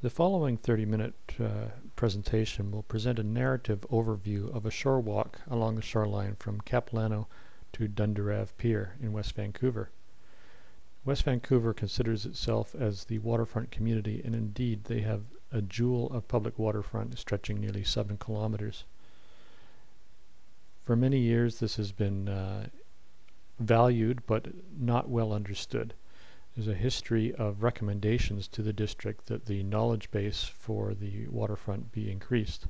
The following 30-minute presentation will present a narrative overview of a shore walk along the shoreline from Capilano to Dundarave Pier in West Vancouver. West Vancouver considers itself as the waterfront community, and indeed they have a jewel of public waterfront stretching nearly 7 kilometers. For many years this has been valued but not well understood. There's a history of recommendations to the district that the knowledge base for the waterfront be increased.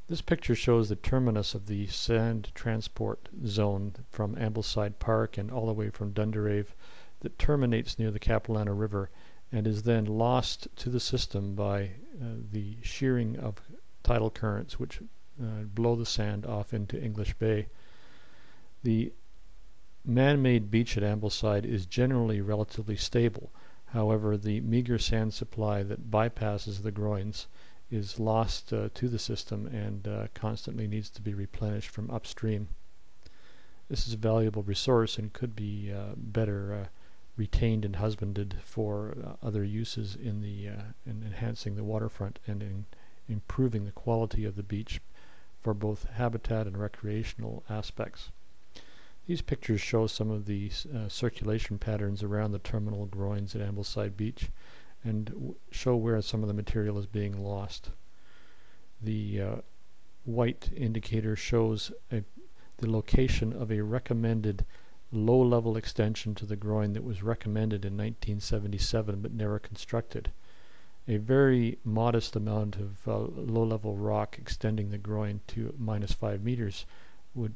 This picture shows the terminus of the sand transport zone from Ambleside Park and all the way from Dundarave that terminates near the Capilano River and is then lost to the system by the shearing of tidal currents which blow the sand off into English Bay. The man-made beach at Ambleside is generally relatively stable. However, the meager sand supply that bypasses the groins is lost to the system and constantly needs to be replenished from upstream. This is a valuable resource and could be better retained and husbanded for other uses in enhancing the waterfront and in improving the quality of the beach for both habitat and recreational aspects. These pictures show some of the circulation patterns around the terminal groins at Ambleside Beach and show where some of the material is being lost. The white indicator shows the location of a recommended low-level extension to the groin that was recommended in 1977 but never constructed. A very modest amount of low-level rock extending the groin to -5 meters would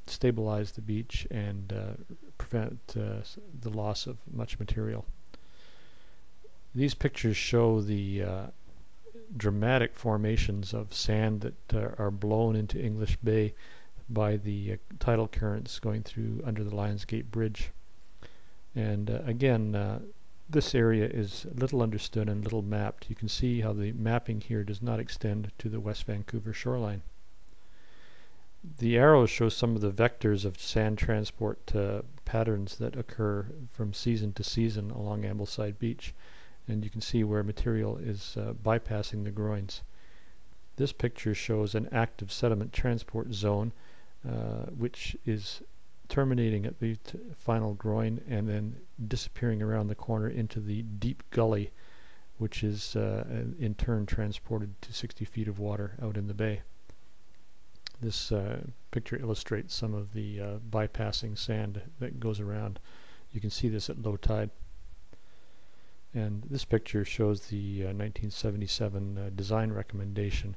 stabilize the beach and prevent the loss of much material. These pictures show the dramatic formations of sand that are blown into English Bay by the tidal currents going through under the Lions Gate Bridge. And again, this area is little understood and little mapped. You can see how the mapping here does not extend to the West Vancouver shoreline. The arrows show some of the vectors of sand transport patterns that occur from season to season along Ambleside Beach, and you can see where material is bypassing the groins. This picture shows an active sediment transport zone which is terminating at the final groin and then disappearing around the corner into the deep gully, which is in turn transported to 60 feet of water out in the bay. This picture illustrates some of the bypassing sand that goes around. You can see this at low tide. And this picture shows the 1977 design recommendation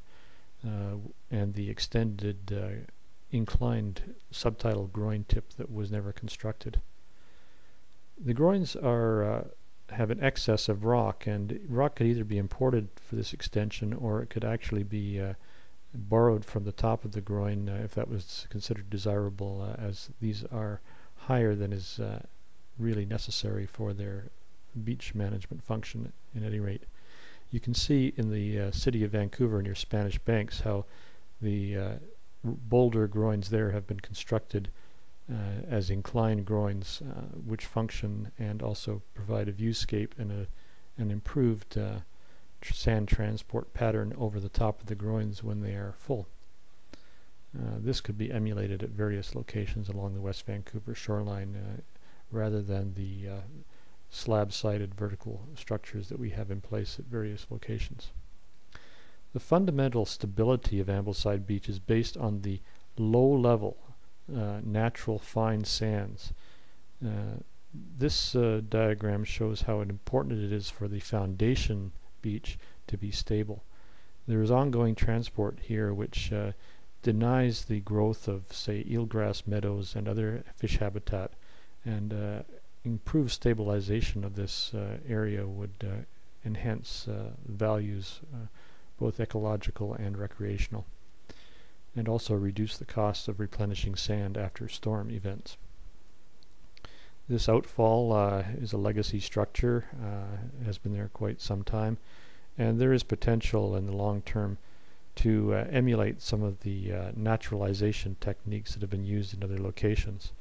and the extended inclined subtidal groin tip that was never constructed. The groins have an excess of rock, and rock could either be imported for this extension or it could actually be borrowed from the top of the groin if that was considered desirable, as these are higher than is really necessary for their beach management function at any rate. You can see in the city of Vancouver near Spanish Banks how the boulder groins there have been constructed as inclined groins which function and also provide a viewscape and an improved sand transport pattern over the top of the groins when they are full. This could be emulated at various locations along the West Vancouver shoreline rather than the slab-sided vertical structures that we have in place at various locations. The fundamental stability of Ambleside Beach is based on the low-level natural fine sands. This diagram shows how important it is for the foundation beach to be stable. There is ongoing transport here which denies the growth of, say, eelgrass meadows and other fish habitat, and improved stabilization of this area would enhance values, both ecological and recreational, and also reduce the cost of replenishing sand after storm events. This outfall is a legacy structure, has been there quite some time, and there is potential in the long term to emulate some of the naturalization techniques that have been used in other locations.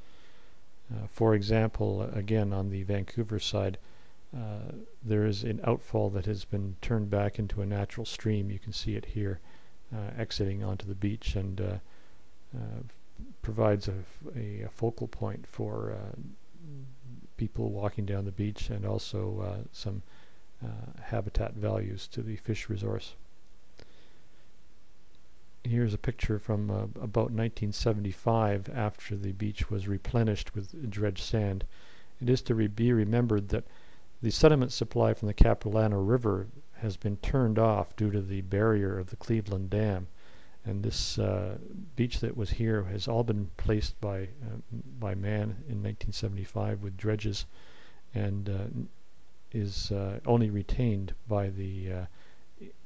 For example, again on the Vancouver side, there is an outfall that has been turned back into a natural stream. You can see it here exiting onto the beach, and provides a focal point for people walking down the beach, and also some habitat values to the fish resource. Here's a picture from about 1975, after the beach was replenished with dredged sand. It is to be remembered that the sediment supply from the Capilano River has been turned off due to the barrier of the Cleveland Dam, and this beach that was here has all been placed by man in 1975 with dredges, and is only retained by the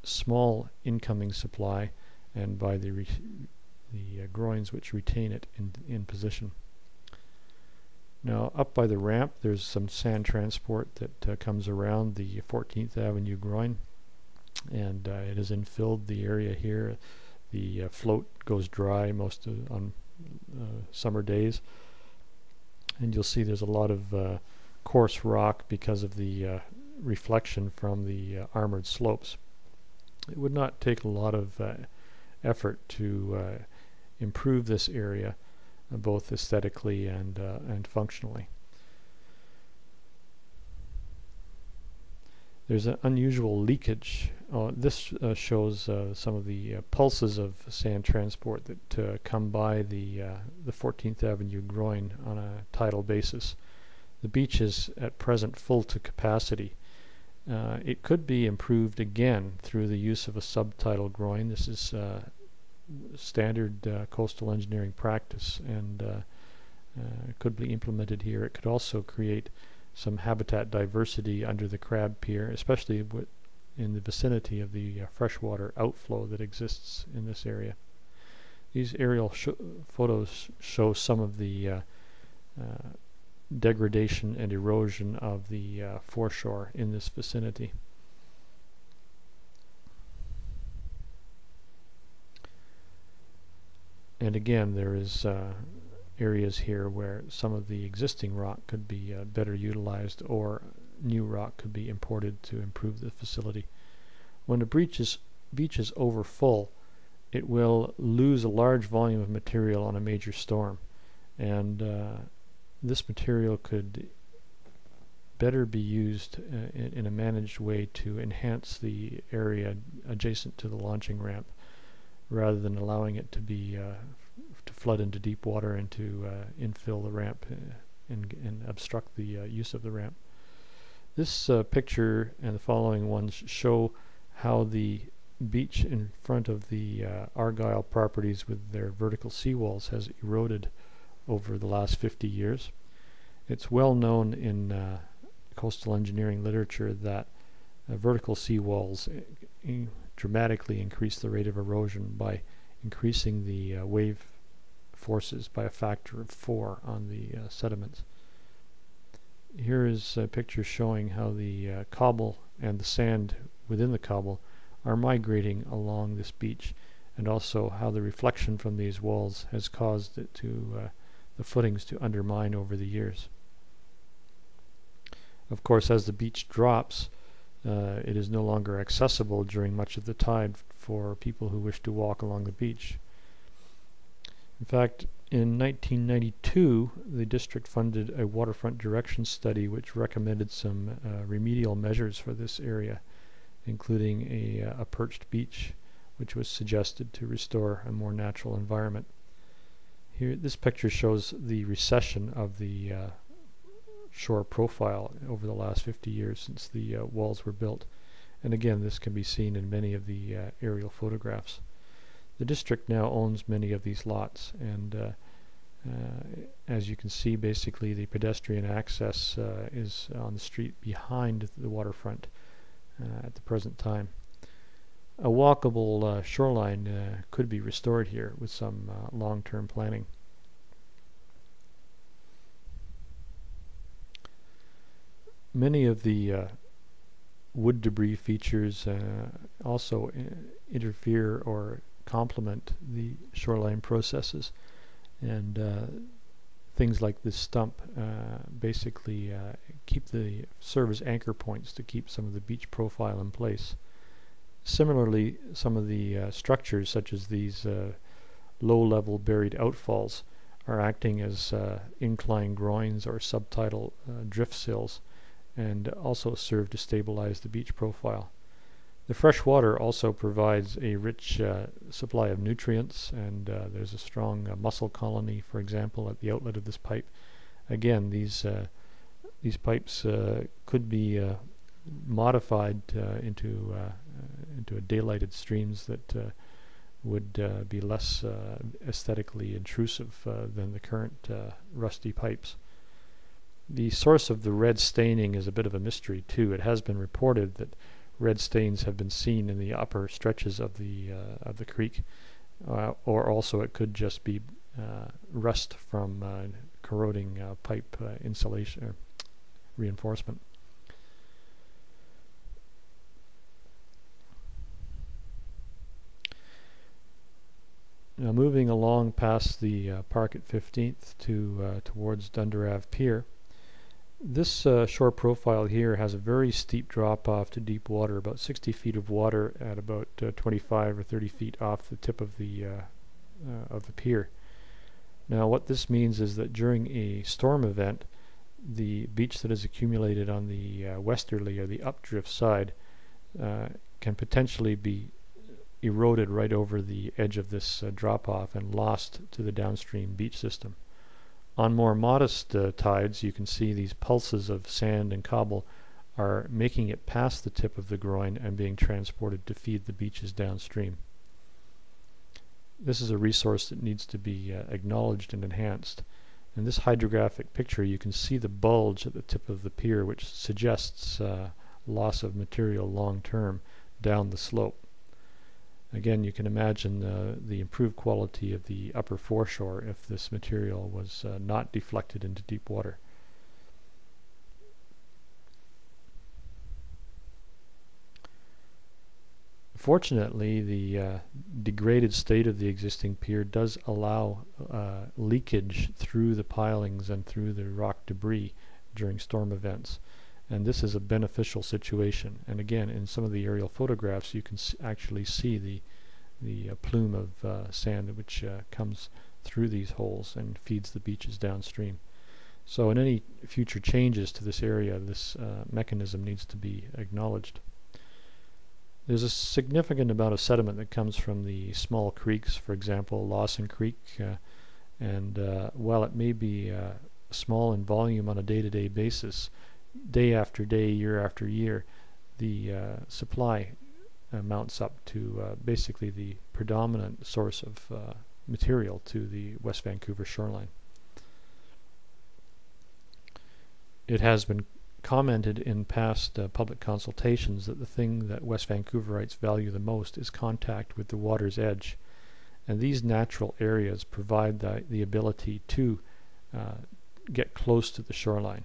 small incoming supply and by the groins which retain it in position. Now, up by the ramp, there's some sand transport that comes around the 14th Avenue groin, and it has infilled the area here. The float goes dry most on summer days, and you'll see there's a lot of coarse rock because of the reflection from the armored slopes. It would not take a lot of effort to improve this area, both aesthetically and functionally. There's an unusual leakage. This shows some of the pulses of sand transport that come by the 14th Avenue groin on a tidal basis. The beach is at present full to capacity. It could be improved again through the use of a subtidal groin. This is standard coastal engineering practice, and could be implemented here. It could also create some habitat diversity under the crab pier, especially in the vicinity of the freshwater outflow that exists in this area. These aerial photos show some of the degradation and erosion of the foreshore in this vicinity. And again, there is areas here where some of the existing rock could be better utilized, or new rock could be imported to improve the facility. When a beach is over full, it will lose a large volume of material on a major storm, and this material could better be used in a managed way to enhance the area adjacent to the launching ramp, rather than allowing it to be to flood into deep water and to infill the ramp and obstruct the use of the ramp. This picture and the following ones show how the beach in front of the Argyle properties with their vertical seawalls has eroded over the last 50 years. It's well known in coastal engineering literature that vertical seawalls dramatically increase the rate of erosion by increasing the wave forces by a factor of 4 on the sediments. Here is a picture showing how the cobble and the sand within the cobble are migrating along this beach, and also how the reflection from these walls has caused it to the footings to undermine over the years. Of course, as the beach drops, it is no longer accessible during much of the tide for people who wish to walk along the beach. In fact, in 1992, the district funded a waterfront direction study which recommended some remedial measures for this area, including a perched beach, which was suggested to restore a more natural environment. Here, this picture shows the recession of the shore profile over the last 50 years since the walls were built, and again, this can be seen in many of the aerial photographs. The district now owns many of these lots, and as you can see, basically the pedestrian access is on the street behind the waterfront at the present time. A walkable shoreline could be restored here with some long-term planning. Many of the wood debris features also interfere or complement the shoreline processes, and things like this stump basically serve as anchor points to keep some of the beach profile in place. Similarly, some of the structures, such as these low-level buried outfalls, are acting as incline groins or subtidal drift sills, and also serve to stabilize the beach profile. The fresh water also provides a rich supply of nutrients, and there's a strong mussel colony, for example, at the outlet of this pipe. Again, these pipes could be modified into daylighted streams that would be less aesthetically intrusive than the current rusty pipes. The source of the red staining is a bit of a mystery too. It has been reported that red stains have been seen in the upper stretches of the creek, or also it could just be rust from corroding pipe insulation or reinforcement. Now, moving along past the park at 15th towards Dundarave Pier, this shore profile here has a very steep drop off to deep water, about 60 feet of water at about 25 or 30 feet off the tip of the pier. Now, what this means is that during a storm event, the beach that is accumulated on the westerly or the updrift side can potentially be eroded right over the edge of this drop-off and lost to the downstream beach system. On more modest tides, you can see these pulses of sand and cobble are making it past the tip of the groin and being transported to feed the beaches downstream. This is a resource that needs to be acknowledged and enhanced. In this hydrographic picture, you can see the bulge at the tip of the pier, which suggests loss of material long-term down the slope. Again, you can imagine the improved quality of the upper foreshore if this material was not deflected into deep water. Fortunately, the degraded state of the existing pier does allow leakage through the pilings and through the rock debris during storm events. And this is a beneficial situation. And again, in some of the aerial photographs, you can actually see the plume of sand which comes through these holes and feeds the beaches downstream. So in any future changes to this area, this mechanism needs to be acknowledged. There's a significant amount of sediment that comes from the small creeks, for example, Lawson Creek, and while it may be small in volume on a day-to-day basis, day after day, year after year, the supply mounts up to basically the predominant source of material to the West Vancouver shoreline. It has been commented in past public consultations that the thing that West Vancouverites value the most is contact with the water's edge, and these natural areas provide the ability to get close to the shoreline,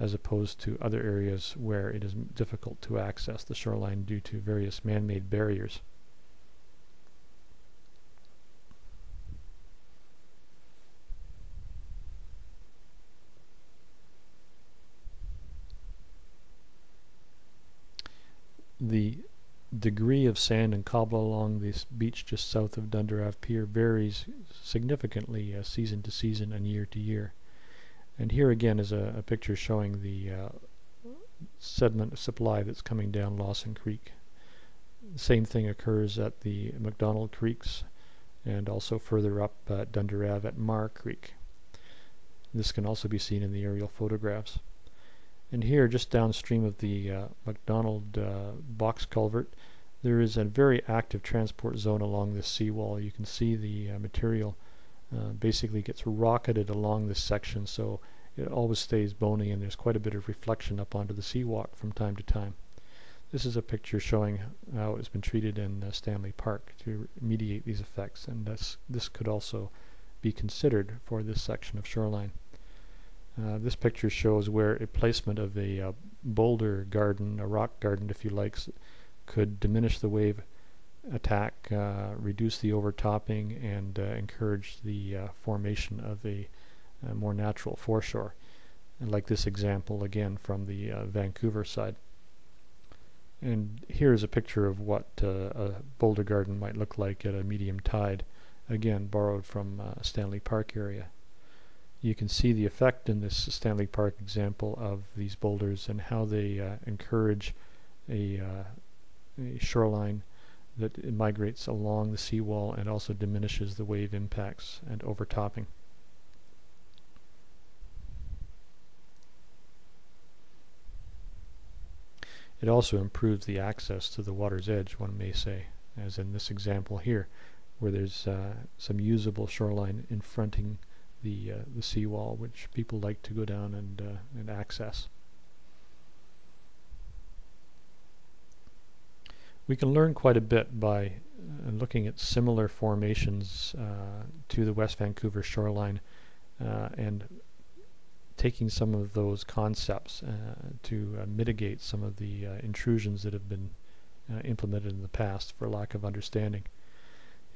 as opposed to other areas where it is difficult to access the shoreline due to various man-made barriers. The degree of sand and cobble along this beach just south of Dundarave Pier varies significantly season to season and year to year. And here again is a picture showing the sediment supply that's coming down Lawson Creek. The same thing occurs at the McDonald Creeks and also further up at Dundarave at Mar Creek. This can also be seen in the aerial photographs. And here, just downstream of the McDonald box culvert, there is a very active transport zone along this seawall. You can see the material basically gets rocketed along this section, so it always stays bony, and there's quite a bit of reflection up onto the seawalk from time to time. This is a picture showing how it's been treated in Stanley Park to mediate these effects, and this could also be considered for this section of shoreline. This picture shows where a placement of a boulder garden, a rock garden if you like, could diminish the wave attack, reduce the overtopping, and encourage the formation of a more natural foreshore. And like this example again from the Vancouver side. And here's a picture of what a boulder garden might look like at a medium tide, again borrowed from Stanley Park area. You can see the effect in this Stanley Park example of these boulders and how they encourage a shoreline that it migrates along the seawall and also diminishes the wave impacts and overtopping. It also improves the access to the water's edge, one may say, as in this example here, where there's some usable shoreline in fronting the seawall, which people like to go down and access. We can learn quite a bit by looking at similar formations to the West Vancouver shoreline and taking some of those concepts to mitigate some of the intrusions that have been implemented in the past for lack of understanding.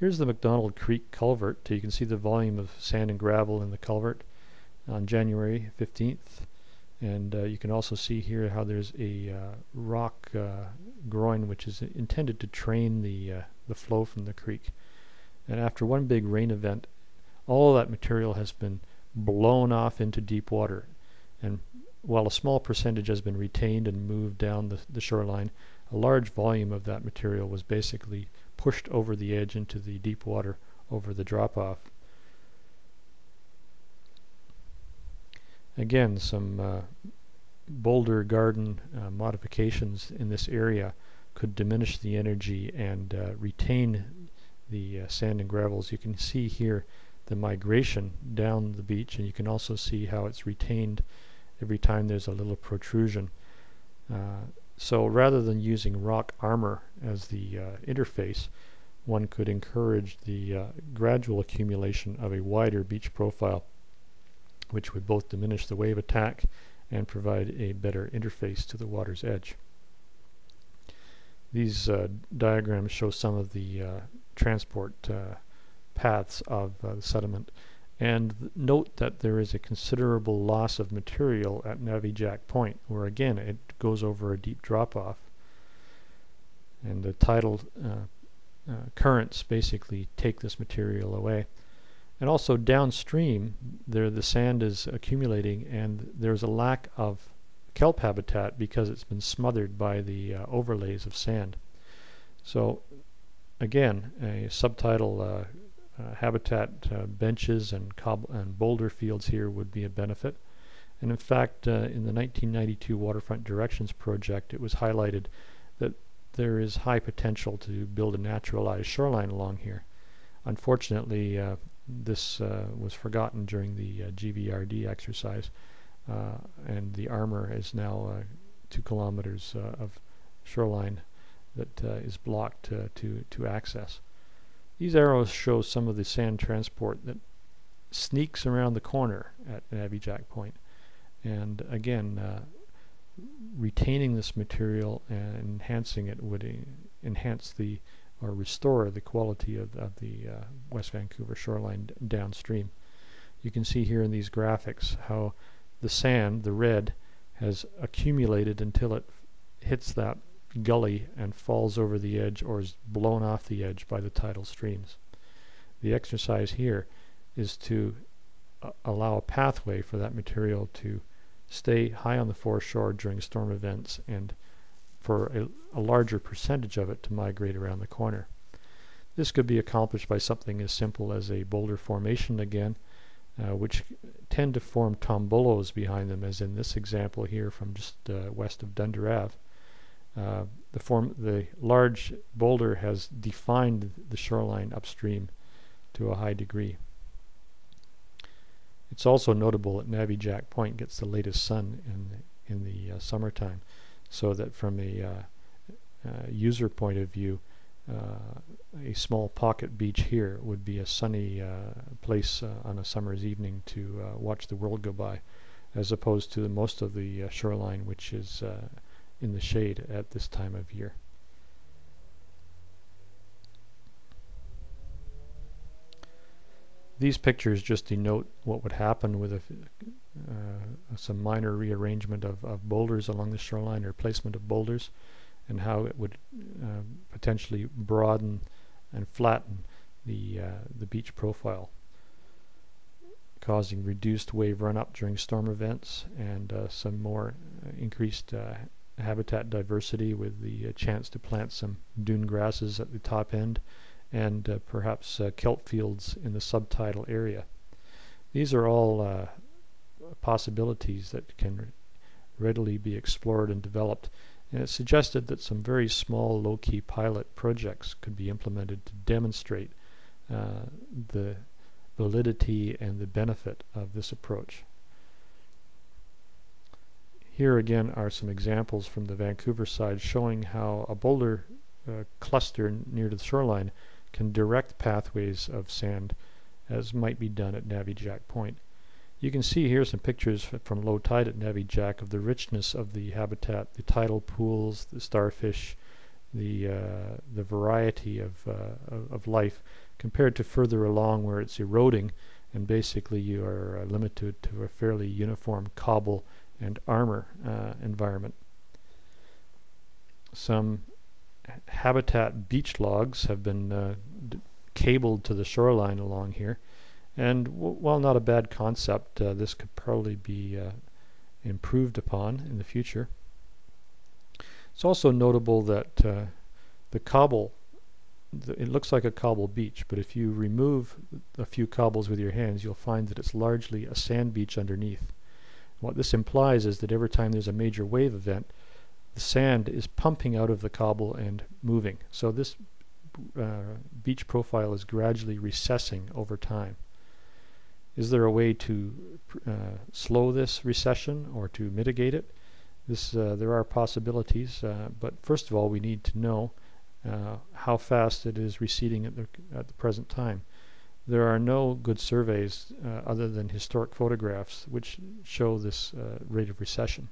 Here's the McDonald Creek culvert. You can see the volume of sand and gravel in the culvert on January 15th. And you can also see here how there's a rock groin which is intended to train the flow from the creek. And after one big rain event, all of that material has been blown off into deep water, and while a small percentage has been retained and moved down the shoreline, a large volume of that material was basically pushed over the edge into the deep water over the drop-off. Again, some boulder garden modifications in this area could diminish the energy and retain the sand and gravels. You can see here the migration down the beach, and you can also see how it's retained every time there's a little protrusion. So rather than using rock armor as the interface, one could encourage the gradual accumulation of a wider beach profile, which would both diminish the wave attack and provide a better interface to the water's edge. These diagrams show some of the transport paths of the sediment, and note that there is a considerable loss of material at Navijack Point, where again it goes over a deep drop-off, and the tidal currents basically take this material away. And also downstream there the sand is accumulating, and there's a lack of kelp habitat because it's been smothered by the overlays of sand. So again, a subtidal habitat benches and boulder fields here would be a benefit. And in fact, in the 1992 Waterfront Directions Project, it was highlighted that there is high potential to build a naturalized shoreline along here. Unfortunately, this was forgotten during the GVRD exercise, and the armor is now 2 kilometers of shoreline that is blocked to access. These arrows show some of the sand transport that sneaks around the corner at Navijack Point, and again retaining this material and enhancing it would enhance or restore the quality of the West Vancouver shoreline downstream. You can see here in these graphics how the sand, the red, has accumulated until it hits that gully and falls over the edge or is blown off the edge by the tidal streams. The exercise here is to allow a pathway for that material to stay high on the foreshore during storm events, and for a larger percentage of it to migrate around the corner. This could be accomplished by something as simple as a boulder formation again, which tend to form tombolos behind them, as in this example here from just west of Dundarave. The large boulder has defined the shoreline upstream to a high degree. It's also notable that Navijack Point gets the latest sun in the summertime, so that from a user point of view, a small pocket beach here would be a sunny place on a summer's evening to watch the world go by, as opposed to most of the shoreline, which is in the shade at this time of year. These pictures just denote what would happen with some minor rearrangement of boulders along the shoreline, or placement of boulders, and how it would potentially broaden and flatten the beach profile, causing reduced wave run-up during storm events, and some more increased habitat diversity, with the chance to plant some dune grasses at the top end, and perhaps kelp fields in the subtidal area. These are all possibilities that can readily be explored and developed, and it's suggested that some very small low-key pilot projects could be implemented to demonstrate the validity and the benefit of this approach. Here again are some examples from the Vancouver side showing how a boulder cluster near to the shoreline can direct pathways of sand, as might be done at Navijack Point. You can see here some pictures from low tide at Navijack of the richness of the habitat, the tidal pools, the starfish, the variety of life, compared to further along where it's eroding, and basically you are limited to a fairly uniform cobble and armor environment. Some habitat beach logs have been cabled to the shoreline along here, and while not a bad concept, this could probably be improved upon in the future. It's also notable that the cobble, it looks like a cobble beach, but if you remove a few cobbles with your hands, you'll find that it's largely a sand beach underneath. What this implies is that every time there's a major wave event, the sand is pumping out of the cobble and moving. So this beach profile is gradually recessing over time. Is there a way to slow this recession or to mitigate it? There are possibilities, but first of all we need to know how fast it is receding at the present time. There are no good surveys other than historic photographs which show this rate of recession.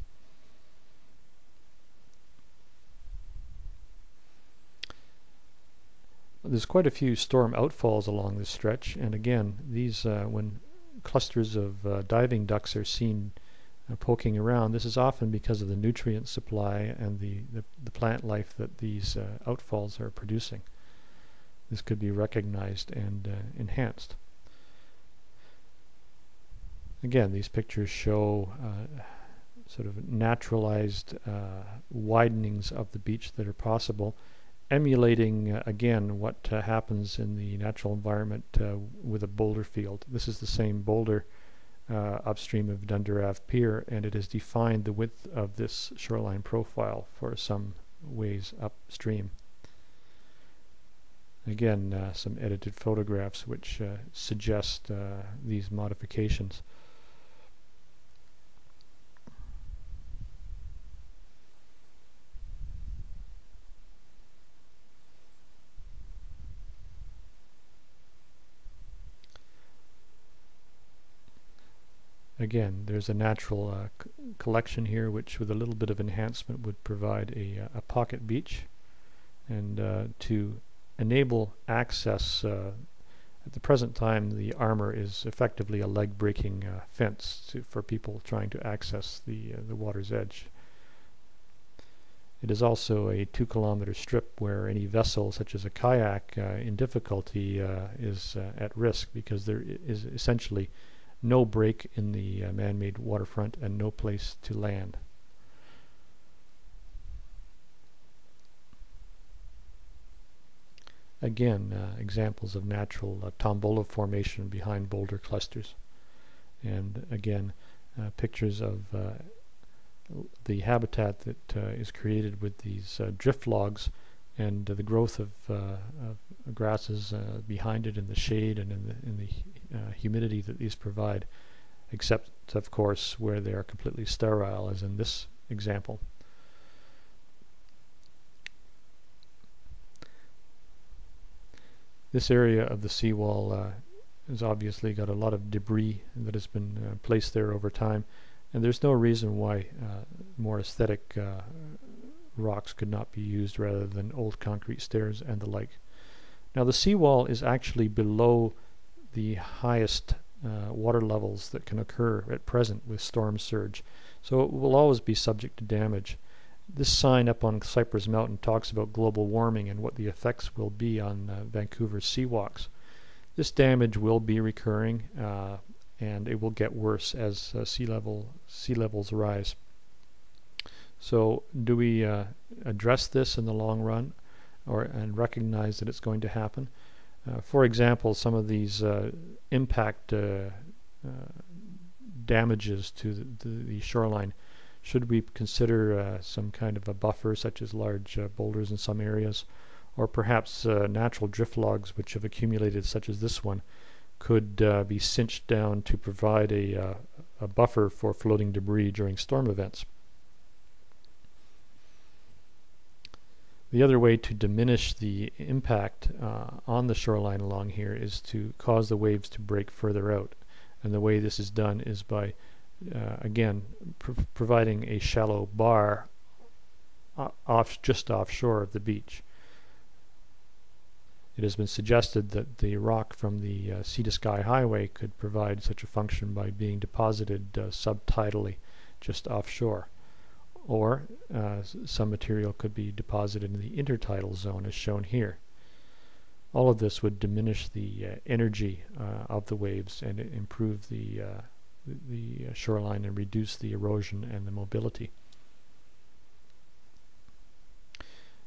There's quite a few storm outfalls along this stretch, and again, these when clusters of diving ducks are seen poking around, this is often because of the nutrient supply and the plant life that these outfalls are producing. This could be recognized and enhanced. Again, these pictures show sort of naturalized widenings of the beach that are possible, emulating again what happens in the natural environment with a boulder field. This is the same boulder upstream of Dundarave Pier, and it has defined the width of this shoreline profile for some ways upstream. Again, some edited photographs which suggest these modifications. Again, there's a natural collection here which with a little bit of enhancement would provide a pocket beach, and to enable access, at the present time the armor is effectively a leg-breaking fence for people trying to access the water's edge. It is also a 2-kilometer strip where any vessel such as a kayak in difficulty is at risk, because there is essentially no break in the man-made waterfront and no place to land. Again, examples of natural tombola formation behind boulder clusters, and again pictures of the habitat that is created with these drift logs, and the growth of grasses behind it in the shade and in the humidity that these provide, except of course where they are completely sterile, as in this example. This area of the seawall has obviously got a lot of debris that has been placed there over time, and there's no reason why more aesthetic rocks could not be used rather than old concrete stairs and the like. Now the seawall is actually below the highest water levels that can occur at present with storm surge. So it will always be subject to damage. This sign up on Cypress Mountain talks about global warming and what the effects will be on Vancouver's seawalks. This damage will be recurring, and it will get worse as sea levels rise. So do we address this in the long run, and recognize that it's going to happen? For example, some of these impact damages to the shoreline, should we consider some kind of a buffer, such as large boulders in some areas, or perhaps natural drift logs which have accumulated, such as this one, could be cinched down to provide a buffer for floating debris during storm events? The other way to diminish the impact on the shoreline along here is to cause the waves to break further out. And the way this is done is by, again, providing a shallow bar just offshore of the beach. It has been suggested that the rock from the Sea to Sky Highway could provide such a function by being deposited subtidally just offshore. Or some material could be deposited in the intertidal zone as shown here. All of this would diminish the energy of the waves and improve the shoreline and reduce the erosion and the mobility.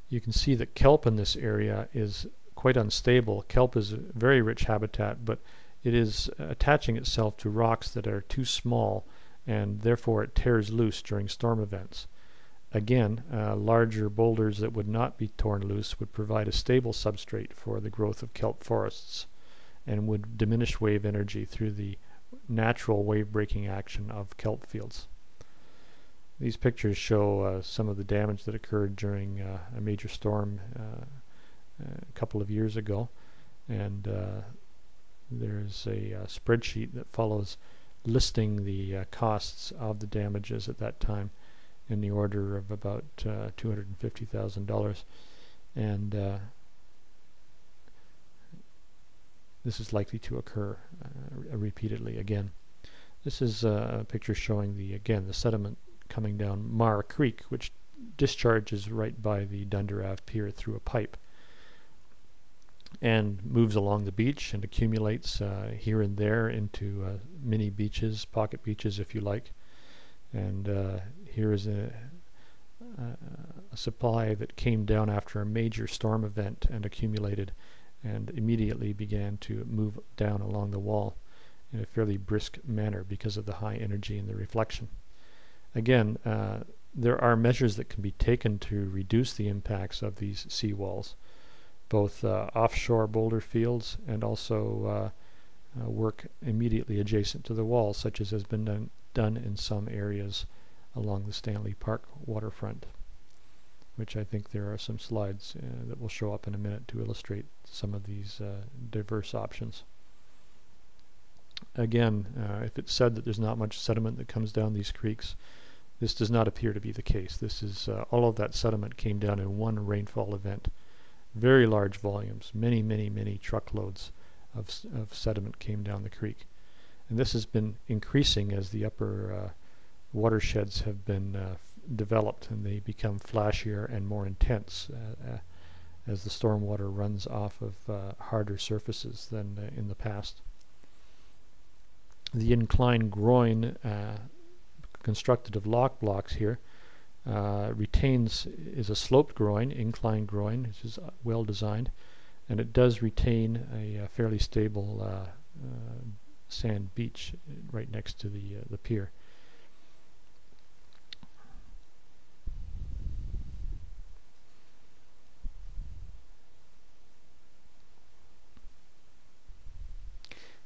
You can see that kelp in this area is quite unstable. Kelp is a very rich habitat, but it is attaching itself to rocks that are too small, and therefore it tears loose during storm events. Again, larger boulders that would not be torn loose would provide a stable substrate for the growth of kelp forests and would diminish wave energy through the natural wave-breaking action of kelp fields. These pictures show some of the damage that occurred during a major storm a couple of years ago, and there's a spreadsheet that follows listing the costs of the damages at that time in the order of about $250,000, and this is likely to occur repeatedly again. This is a picture showing the sediment coming down Mar Creek, which discharges right by the Dundarave Pier through a pipe and moves along the beach and accumulates here and there into mini beaches, pocket beaches if you like. And here is a supply that came down after a major storm event and accumulated and immediately began to move down along the wall in a fairly brisk manner because of the high energy and the reflection. Again, there are measures that can be taken to reduce the impacts of these seawalls, both offshore boulder fields and also work immediately adjacent to the wall, such as has been done in some areas along the Stanley Park waterfront, which I think there are some slides that will show up in a minute to illustrate some of these diverse options. Again, if it's said that there's not much sediment that comes down these creeks, this does not appear to be the case. This is all of that sediment came down in one rainfall event. Very large volumes, many truckloads of sediment came down the creek. And this has been increasing as the upper watersheds have been developed, and they become flashier and more intense as the stormwater runs off of harder surfaces than in the past. The inclined groin constructed of lock blocks here is a sloped groin, inclined groin, which is well designed, and it does retain a fairly stable sand beach right next to the pier.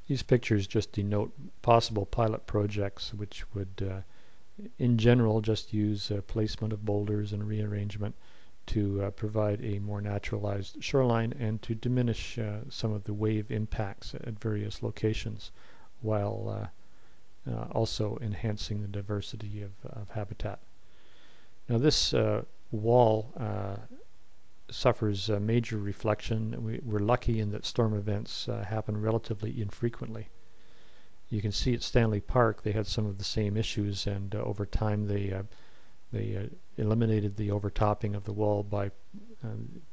These pictures just denote possible pilot projects which would in general just use placement of boulders and rearrangement to provide a more naturalized shoreline and to diminish some of the wave impacts at various locations, while also enhancing the diversity of habitat. Now this wall suffers major reflection. We're lucky in that storm events happen relatively infrequently. You can see at Stanley Park they had some of the same issues, and over time they eliminated the overtopping of the wall by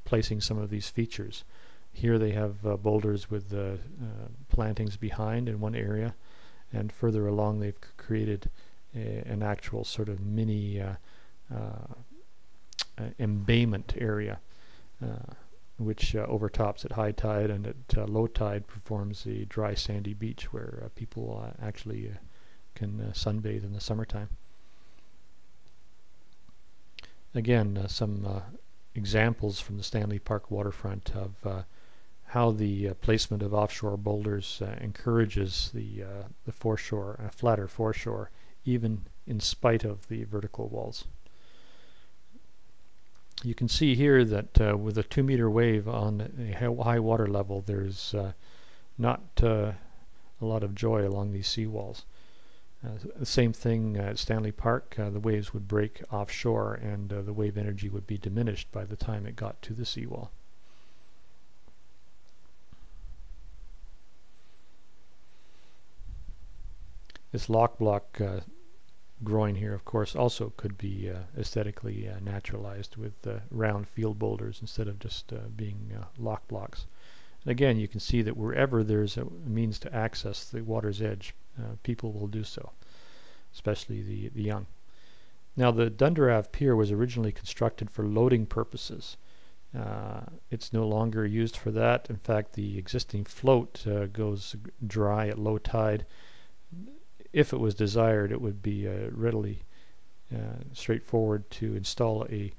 placing some of these features. Here they have boulders with plantings behind in one area, and further along they've created an actual sort of mini embayment area, which overtops at high tide, and at low tide performs a dry sandy beach where people actually can sunbathe in the summertime. Again, some examples from the Stanley Park waterfront of how the placement of offshore boulders encourages the foreshore, a flatter foreshore, even in spite of the vertical walls. You can see here that with a 2-meter wave on a high water level, there's not a lot of joy along these seawalls. The same thing at Stanley Park, the waves would break offshore, and the wave energy would be diminished by the time it got to the seawall. This lock block groin here, of course, also could be aesthetically naturalized with round field boulders instead of just being lock blocks. And again, you can see that wherever there's a means to access the water's edge, people will do so, especially the young. Now, the Dundarave Pier was originally constructed for loading purposes. It's no longer used for that. In fact, the existing float goes dry at low tide. If it was desired, it would be readily straightforward to install a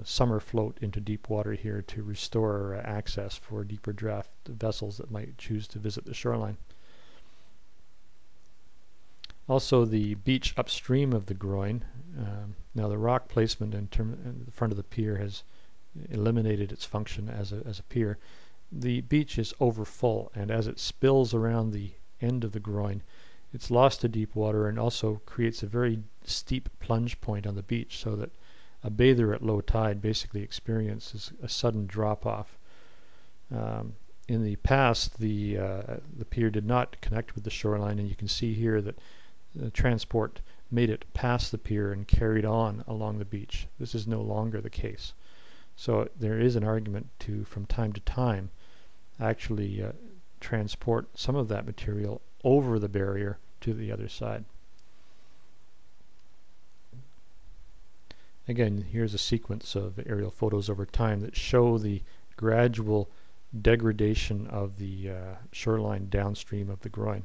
summer float into deep water here to restore access for deeper draft vessels that might choose to visit the shoreline. Also, the beach upstream of the groin. Now, the rock placement in the front of the pier has eliminated its function as a pier. The beach is overfull, and as it spills around the end of the groin, it's lost to deep water and also creates a very steep plunge point on the beach, so that a bather at low tide basically experiences a sudden drop-off. In the past, the pier did not connect with the shoreline, and you can see here that the transport made it past the pier and carried on along the beach. This is no longer the case. So there is an argument to, from time to time, actually transport some of that material over the barrier to the other side. Again, here's a sequence of aerial photos over time that show the gradual degradation of the shoreline downstream of the groin.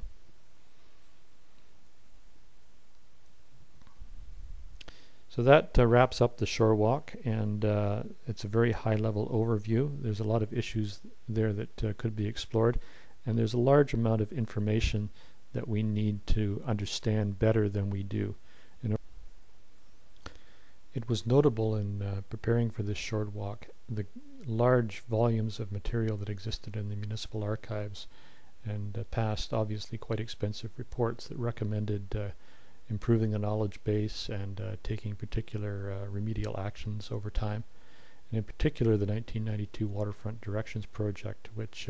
So that wraps up the ShoreWalk, and it's a very high-level overview. There's a lot of issues there that could be explored, and there's a large amount of information that we need to understand better than we do. It was notable in preparing for this ShoreWalk the large volumes of material that existed in the municipal archives, and past, obviously quite expensive reports that recommended improving the knowledge base and taking particular remedial actions over time. And in particular, the 1992 Waterfront Directions Project, which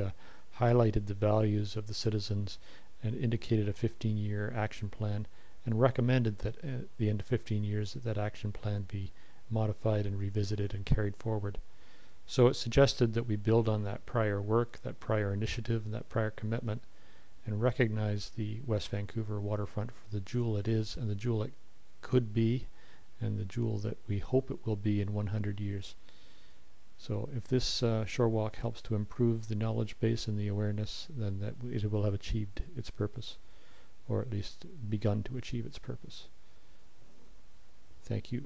highlighted the values of the citizens and indicated a 15-year action plan, and recommended that at the end of 15 years that action plan be modified and revisited and carried forward. So it suggested that we build on that prior work, that prior initiative, and that prior commitment, and recognize the West Vancouver waterfront for the jewel it is, and the jewel it could be, and the jewel that we hope it will be in 100 years. So if this ShoreWalk helps to improve the knowledge base and the awareness, then that it will have achieved its purpose, or at least begun to achieve its purpose. Thank you.